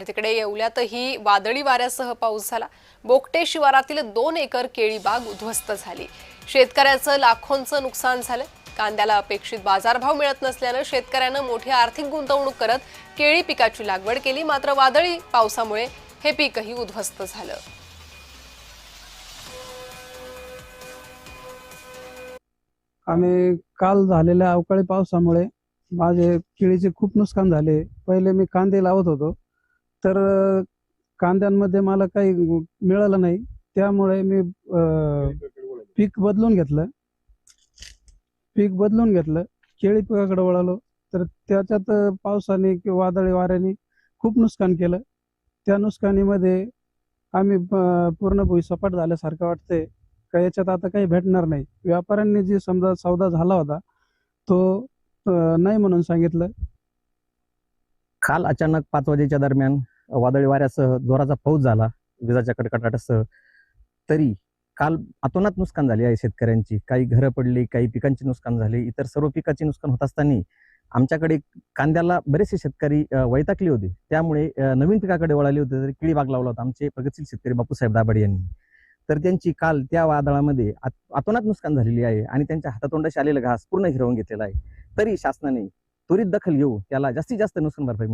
तर तिकडे येवल्यातही वादळी वाऱ्यासह पाऊस झाला। बोकटे शिवारातील 2 एकर केळी बाग उद्ध्वस्त झाली। शेतकऱ्याचं लाखोंचं नुकसान झालं। कांद्याला अपेक्षित बाजारभाव मिळत नसल्याने शेतकऱ्यांना मोठी आर्थिक गुंतवणूक करत केळी पिकाची लागवड केली, मात्र वादळी पावसामुळे हे पीकही उद्ध्वस्त झालं। आम्ही काल झालेल्या अवकाळी पावसामुळे माझे केळीचे खूप नुकसान झाले। पहिले मी कांदे लावत होतो, तर कांद्यांमध्ये मला काही मिळालं नाही, त्यामुळे मी पीक बदलून घेतलं केळी पिकाकडे वळालो। तर त्याच्यात पावसाने किंवा वादळी वाऱ्याने खूप नुकसान केलं। त्या नुकसानीमध्ये आम्ही पूर्ण भुईसपाट झाल्यासारखं वाटतंय का याच्यात आता काही भेटणार नाही। व्यापाऱ्यांनी जी समजा सौदा झाला होता तो नाही म्हणून सांगितलं। काल अचानक 5 वाजेच्या दरम्यान वादळी वाऱ्यासह जोराचा पाऊस झाला, विजाच्या कडकडाटासह। तरी काल अतोनात नुकसान झाले आहे शेतकऱ्यांची। काही घरं पडली, काही पिकांचे नुकसान झाले, इतर सर्व पिकाचे नुकसान होत असताना आमच्याकडे कांद्याला बरेचसे शेतकरी वैतागले होते, त्यामुळे नवीन पिकाकडे वळाले होते। तर केळी बाग लावला होता आमचे प्रगतशील शेतकरी बापूसाहेब दाभाडे यांनी। तर त्यांची काल त्या वादळामध्ये अतोनात नुकसान झालेली आहे आणि त्यांच्या हातातोंडाशी आलेला घास पूर्ण हिरावून घेतलेला आहे। तरी शासनाने त्वरित दखल घेऊन त्याला जास्तीत जास्त नुकसान भरपाई